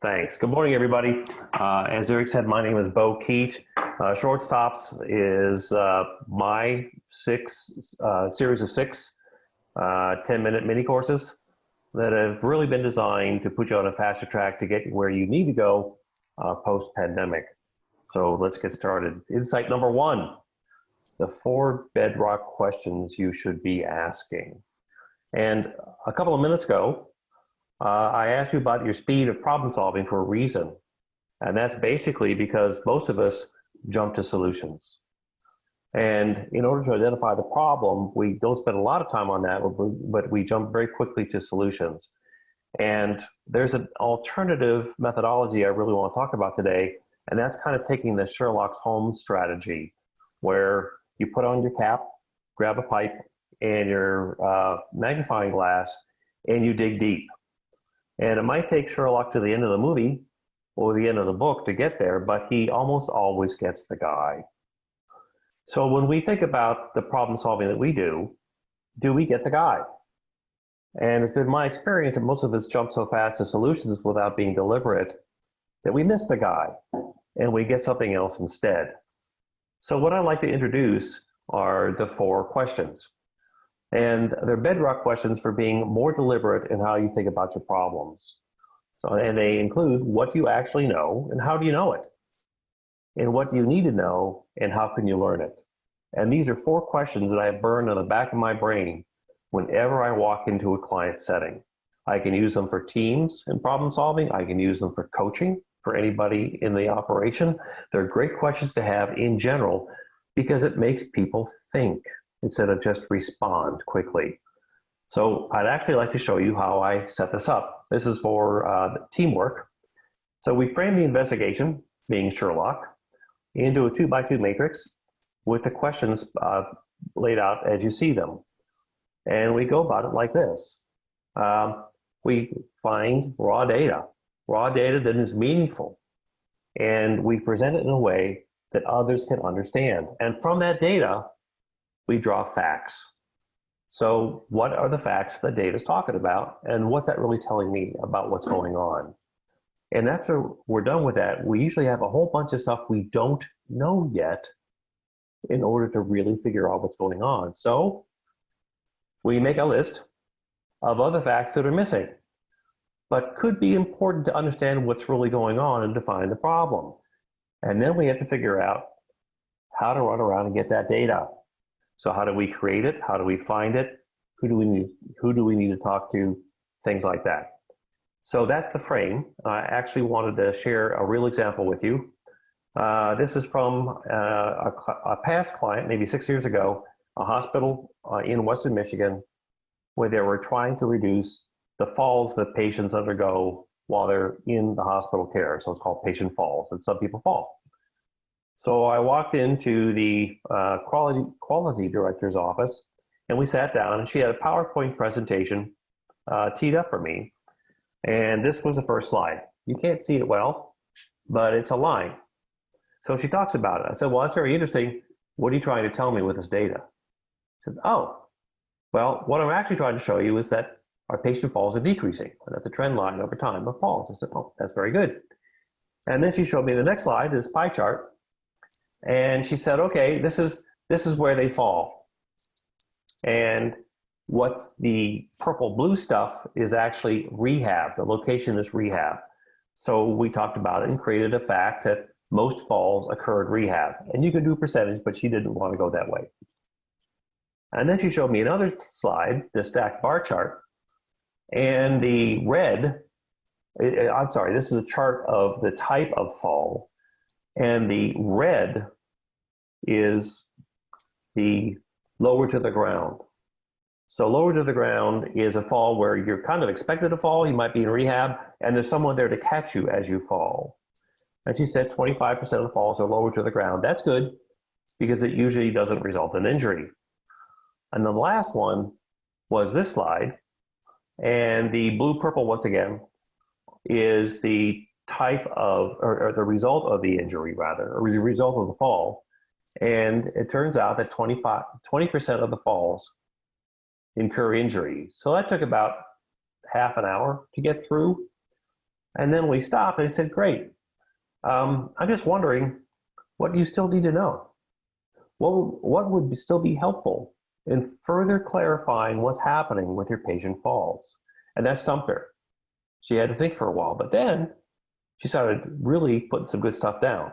Thanks. Good morning, everybody. As Eric said, my name is Beau Keyte. Short Stops is my series of six 10-minute mini courses that have really been designed to put you on a faster track to get where you need to go post-pandemic. So let's get started. Insight number one, the 4 bedrock questions you should be asking. And a couple of minutes ago, I asked you about your speed of problem solving for a reason. And that's basically because most of us jump to solutions. And in order to identify the problem, we don't spend a lot of time on that, but we jump very quickly to solutions. And there's an alternative methodology I really want to talk about today, and that's kind of taking the Sherlock Holmes strategy, where you put on your cap, grab a pipe and your magnifying glass, and you dig deep. And it might take Sherlock to the end of the movie or the end of the book to get there, but he almost always gets the guy. So when we think about the problem solving that we do we get the guy? And it's been my experience that most of us jump so fast to solutions without being deliberate that we miss the guy and we get something else instead. So what I'd like to introduce are the 4 questions. And they're bedrock questions for being more deliberate in how you think about your problems. And they include what you actually know and how do you know it? And what do you need to know and how can you learn it? And these are 4 questions that I have burned on the back of my brain whenever I walk into a client setting. I can use them for teams and problem solving. I can use them for coaching for anybody in the operation. They're great questions to have in general because it makes people think instead of just respond quickly. So I'd actually like to show you how I set this up. This is for teamwork. So we frame the investigation, being Sherlock, into a 2x2 matrix with the questions laid out as you see them. And we go about it like this. We find raw data that is meaningful, and we present it in a way that others can understand. And from that data, we draw facts. So what are the facts the data is talking about, and what's that really telling me about what's going on? And after we're done with that, we usually have a whole bunch of stuff we don't know yet in order to really figure out what's going on. So we make a list of other facts that are missing, but could be important to understand what's really going on and define the problem. And then we have to figure out how to run around and get that data. So how do we create it? How do we find it? Who do we need to talk to? Things like that. So that's the frame. I actually wanted to share a real example with you. This is from a past client, maybe 6 years ago, a hospital in Western Michigan, where they were trying to reduce the falls that patients undergo while they're in the hospital care. So it's called patient falls, and some people fall. So I walked into the quality director's office, and we sat down, and she had a PowerPoint presentation teed up for me. And this was the first slide. You can't see it well, but it's a line. So she talks about it. I said, well, that's very interesting. What are you trying to tell me with this data? She said, oh, well, what I'm actually trying to show you is that our patient falls are decreasing. And that's a trend line over time of falls. I said, oh, that's very good. And then she showed me the next slide, this pie chart. And she said, okay, this is where they fall. And what's the purple blue stuff is actually rehab. The location is rehab. So we talked about it and created a fact that most falls occur at rehab. And you could do percentage, but she didn't want to go that way. And then she showed me another slide, the stacked bar chart. And the red, I'm sorry, this is a chart of the type of fall. And the red is the lower to the ground. So lower to the ground is a fall where you're kind of expected to fall. You might be in rehab, and there's someone there to catch you as you fall. And she said 25% of the falls are lower to the ground. That's good because it usually doesn't result in injury. And the last one was this slide. And the blue-purple, once again, is the type of, or the result of the injury, rather, or the result of the fall. And it turns out that 20% of the falls incur injury. So that took about half an hour to get through. And then we stopped and he said, great. I'm just wondering, what do you still need to know? What would still be helpful in further clarifying what's happening with your patient falls? And that stumped her. She had to think for a while, but then she started really putting some good stuff down.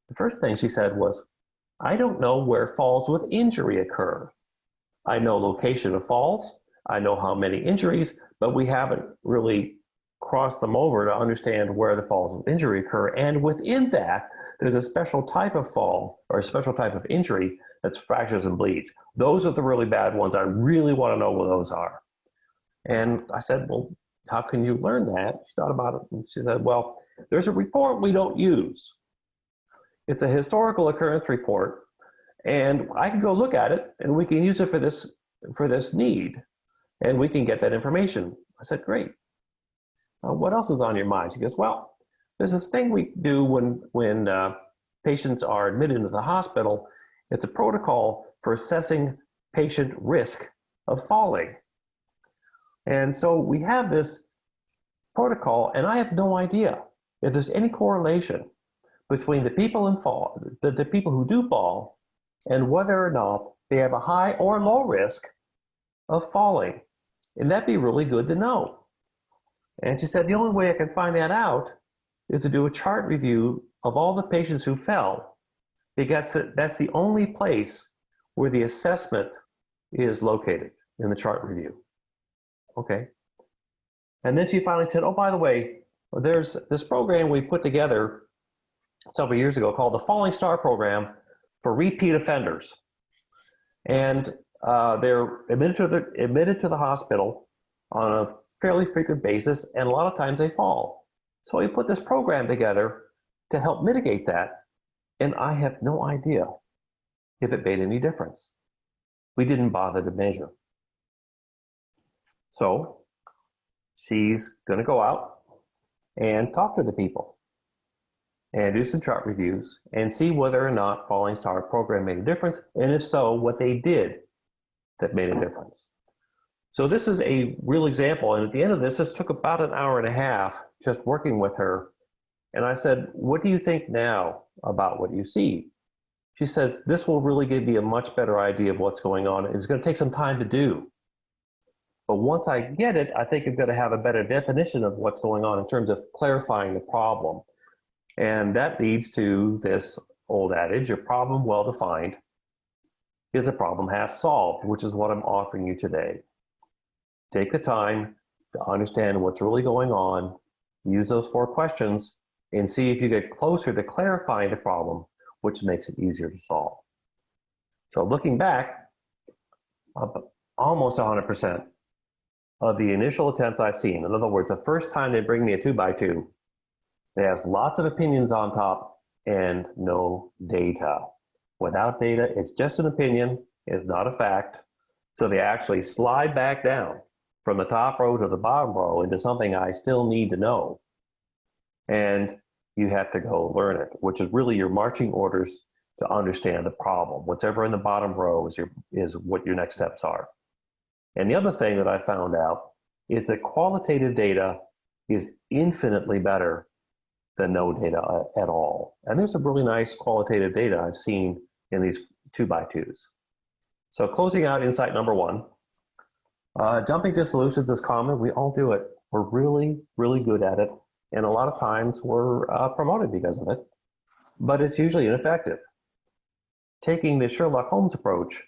The first thing she said was, I don't know where falls with injury occur. I know location of falls, I know how many injuries, but we haven't really crossed them over to understand where the falls with injury occur. And within that, there's a special type of fall or a special type of injury that's fractures and bleeds. Those are the really bad ones. I really want to know what those are. And I said, well, how can you learn that? She thought about it and she said, well, there's a report we don't use. It's a historical occurrence report, and I can go look at it and we can use it for this need, and we can get that information. I said, great. What else is on your mind? She goes, well, there's this thing we do when patients are admitted into the hospital. It's a protocol for assessing patient risk of falling. And so we have this protocol, and I have no idea if there's any correlation between the people the people who do fall and whether or not they have a high or low risk of falling. And that'd be really good to know. And she said, the only way I can find that out is to do a chart review of all the patients who fell, because that's the only place where the assessment is located, in the chart review. Okay. And then she finally said, oh, by the way, there's this program we put together several years ago called the Falling Star Program for repeat offenders. And they're admitted to the hospital on a fairly frequent basis, and a lot of times they fall. So we put this program together to help mitigate that, and I have no idea if it made any difference. We didn't bother to measure. So she's going to go out and talk to the people and do some chart reviews and see whether or not Falling Star program made a difference, and if so, what they did that made a difference. So this is a real example, and at the end of this took about an hour and a half just working with her. And I said, what do you think now about what you see? She says, this will really give me a much better idea of what's going on. It's going to take some time to do. But once I get it, I think I'm going to have a better definition of what's going on in terms of clarifying the problem. And that leads to this old adage, a problem well defined is a problem half solved, which is what I'm offering you today. Take the time to understand what's really going on, use those 4 questions, and see if you get closer to clarifying the problem, which makes it easier to solve. So looking back, almost 100% of the initial attempts I've seen, in other words, the first time they bring me a 2x2, it has lots of opinions on top and no data. Without data, it's just an opinion, it's not a fact. So they actually slide back down from the top row to the bottom row into something I still need to know. And you have to go learn it, which is really your marching orders to understand the problem. Whatever in the bottom row is what your next steps are. And the other thing that I found out is that qualitative data is infinitely better than no data at all. And there's some really nice qualitative data I've seen in these 2x2s. So closing out insight number 1, jumping to solutions is common. We all do it. We're really, really good at it. And a lot of times we're promoted because of it, but it's usually ineffective. Taking the Sherlock Holmes approach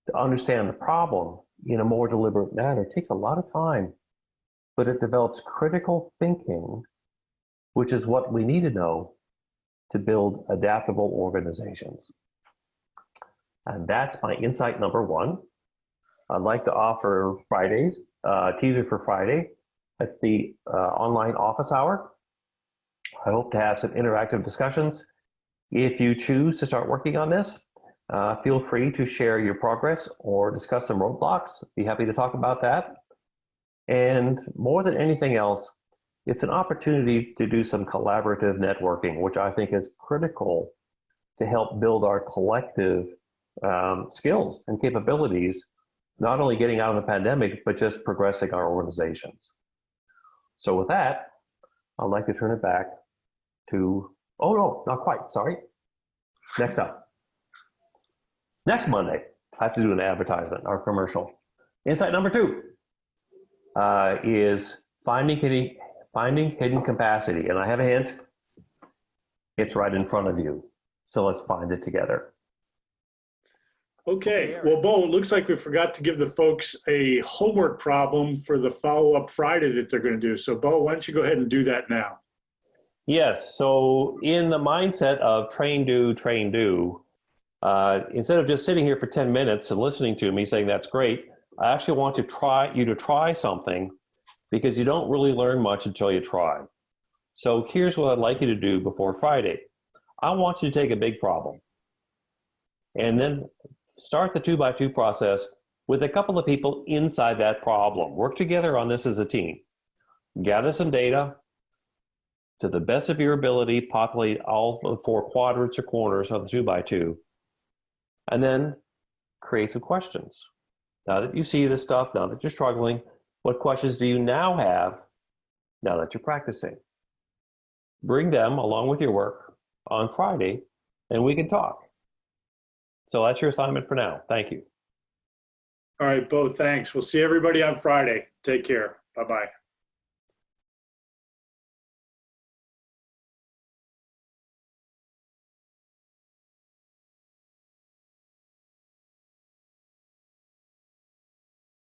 to understand the problem in a more deliberate manner takes a lot of time, but it develops critical thinking, which is what we need to know to build adaptable organizations. And that's my insight number 1. I'd like to offer Fridays, teaser for Friday. That's the online office hour. I hope to have some interactive discussions. If you choose to start working on this, feel free to share your progress or discuss some roadblocks. Be happy to talk about that. And more than anything else, it's an opportunity to do some collaborative networking, which I think is critical to help build our collective skills and capabilities, not only getting out of the pandemic, but just progressing our organizations. So with that, I'd like to turn it back to, oh no, not quite, sorry. Next up. Next Monday, I have to do an advertisement or commercial. Insight number 2 is finding hidden capacity. And I have a hint. It's right in front of you. So let's find it together. Okay. Well, Beau, it looks like we forgot to give the folks a homework problem for the follow-up Friday that they're going to do. So, Beau, why don't you go ahead and do that now? Yes. So in the mindset of train, do, instead of just sitting here for 10 minutes and listening to me saying that's great, I actually want to try you to try something because you don't really learn much until you try. So here's what I'd like you to do before Friday. I want you to take a big problem and then start the 2x2 process with a couple of people inside that problem. Work together on this as a team. Gather some data to the best of your ability, populate all the 4 quadrants or corners of the 2x2, and then create some questions. Now that you see this stuff, now that you're struggling, what questions do you now have now that you're practicing? Bring them along with your work on Friday and we can talk. So that's your assignment for now. Thank you. All right, Beau, thanks. We'll see everybody on Friday. Take care. Bye-bye.